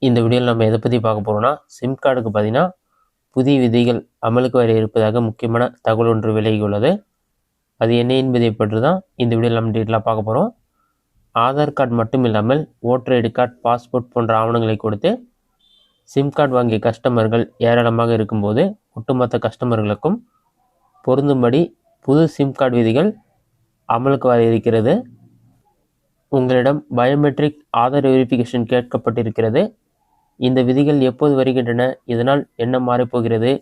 இந்த வீடியோவில் நம்ம எதை பற்றி பார்க்க போகிறோம்னா, சிம் கார்டுக்கு பார்த்தீங்கன்னா புதிய விதிகள் அமலுக்கு வர இருப்பதாக முக்கியமான தகவல் ஒன்று விலகியுள்ளது. அது என்ன என்பதை பற்றி தான் இந்த வீடியோவில் நம்ம டீட்டெயிலாக பார்க்க போகிறோம். ஆதார் கார்டு மட்டும் இல்லாமல் ஓட்டர் ஐடி கார்டு, பாஸ்போர்ட் போன்ற ஆவணங்களை கொடுத்து சிம் கார்டு வாங்கிய கஸ்டமர்கள் ஏராளமாக இருக்கும்போது ஒட்டுமொத்த கஸ்டமர்களுக்கும் பொருந்தும்படி புது சிம் கார்டு விதிகள் அமலுக்கு வர இருக்கிறது. உங்களிடம் பயோமெட்ரிக் ஆதார் வெரிஃபிகேஷன் கேட்கப்பட்டிருக்கிறது. இந்த விதிகள் எப்போது வருகின்றன, இதனால் என்ன மாறப்போகிறது,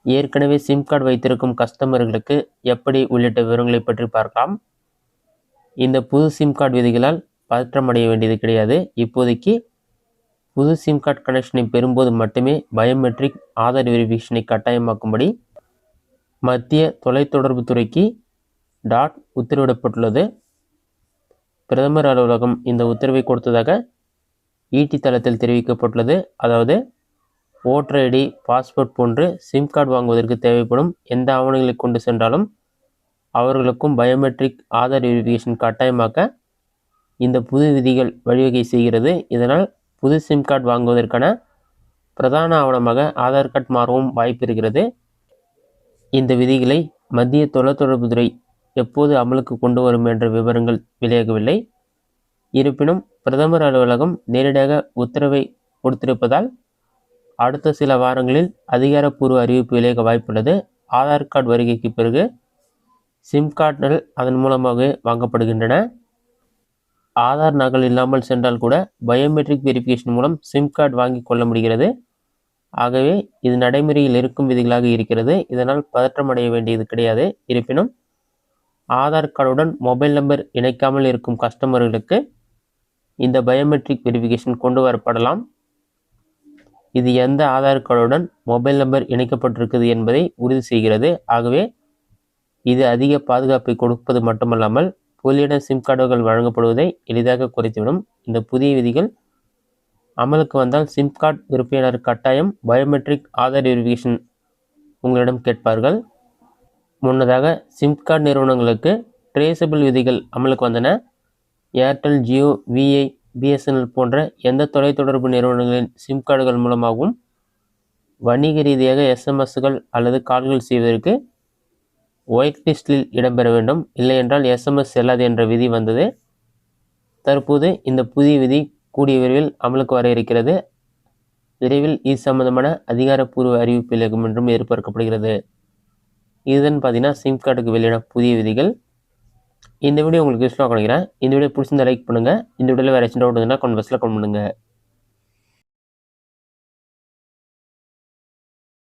ஏற்கனவே சிம் கார்டு வைத்திருக்கும் கஸ்டமர்களுக்கு எப்படி உள்ளிட்ட விவரங்களை பற்றி பார்க்கலாம். இந்த புது சிம் கார்டு விதிகளால் பதற்றமடைய வேண்டியது கிடையாது. இப்போதைக்கு புது சிம் கார்டு கனெக்ஷனை பெறும்போது மட்டுமே பயோமெட்ரிக் ஆதார் வெரிஃபிகேஷனை கட்டாயமாக்கும்படி மத்திய தொலைத்தொடர்புத்துறைக்கு உத்தரவிடப்பட்டுள்ளது. பிரதமர் அலுவலகம் இந்த உத்தரவை கொடுத்ததாக ஈடி தளத்தில் தெரிவிக்கப்பட்டுள்ளது. அதாவது ஓட்டர் ஐடி, பாஸ்போர்ட் போன்று சிம் கார்டு வாங்குவதற்கு தேவைப்படும் எந்த ஆவணங்களை கொண்டு சென்றாலும் அவர்களுக்கும் பயோமெட்ரிக் ஆதார் வெரிஃபிகேஷன் கட்டாயமாக்க இந்த புது விதிகள் வழிவகை செய்கிறது. இதனால் புது சிம் கார்டு வாங்குவதற்கான பிரதான ஆவணமாக ஆதார் கார்டு மாறவும் வாய்ப்பு இருக்கிறது. இந்த விதிகளை மத்திய தொலைத்தொடர்புத்துறை எப்போது அமலுக்கு கொண்டு வரும் என்ற விவரங்கள் வெளியாகவில்லை. இருப்பினும் பிரதமர் அலுவலகம் நேரடியாக உத்தரவை கொடுத்திருப்பதால் அடுத்த சில வாரங்களில் அதிகாரப்பூர்வ அறிவிப்பு வெளியாக வாய்ப்புள்ளது. ஆதார் கார்டு வருகைக்கு பிறகு சிம் கார்டுகள் அதன் மூலமாக வாங்கப்படுகின்றன. ஆதார் நகல் இல்லாமல் சென்றால் கூட பயோமெட்ரிக் வெரிஃபிகேஷன் மூலம் சிம் கார்டு வாங்கி கொள்ள முடிகிறது. ஆகவே இது நடைமுறையில் இருக்கும் விதிகளாக இருக்கிறது. இதனால் பதற்றமடைய வேண்டியது கிடையாது. இருப்பினும் ஆதார் கார்டுடன் மொபைல் நம்பர் இணைக்காமல் இருக்கும் கஸ்டமர்களுக்கு இந்த பயோமெட்ரிக் வெரிஃபிகேஷன் கொண்டு வரப்படலாம். இது எந்த ஆதார் கார்டுடன் மொபைல் நம்பர் இணைக்கப்பட்டிருக்குது என்பதை உறுதி செய்கிறது. ஆகவே இது அதிக பாதுகாப்பை கொடுப்பது மட்டுமல்லாமல் போலியான சிம் கார்டுகள் வழங்கப்படுவதை எளிதாக குறைத்துவிடும். இந்த புதிய விதிகள் அமலுக்கு வந்தால் சிம் கார்டு விற்பனையாளர் கட்டாயம் பயோமெட்ரிக் ஆதார் வெரிஃபிகேஷன் உங்களிடம் கேட்பார்கள். முன்னதாக சிம் கார்டு நிறுவனங்களுக்கு ட்ரேசபிள் விதிகள் அமலுக்கு வந்தன. ஏர்டெல், ஜியோ, விஐ, பிஎஸ்என்எல் போன்ற எந்த தொலைத்தொடர்பு நிறுவனங்களின் சிம் கார்டுகள் மூலமாகவும் வணிக ரீதியாக எஸ்எம்எஸ்கள் அல்லது கால்கள் செய்வதற்கு ஒயிட் லிஸ்டில் இடம்பெற வேண்டும், இல்லை என்றால் எஸ்எம்எஸ் செல்லாது என்ற விதி வந்தது. தற்போது இந்த புதிய விதி கூடிய விரைவில் அமலுக்கு வர இருக்கிறது. விரைவில் இது சம்பந்தமான அதிகாரப்பூர்வ அறிவிப்பு வெளியாகும் என்றும் எதிர்பார்க்கப்படுகிறது. இதுதான் பார்த்தீங்கன்னா சிம் கார்டுக்கு வெளியான புதிய விதிகள். இந்த வீடியோ உங்களுக்கு யூஸ்ஃபுல்லாக கிடைக்கிறேன். இந்த வீடியோ பிடிச்சிருந்தா லைக் பண்ணுங்கள். இந்த வீடியோவில் வேறு ஏதாச்சும் டவுட் இருந்தால் கமெண்ட் பாக்ஸில் கமெண்ட் பண்ணுங்கள்.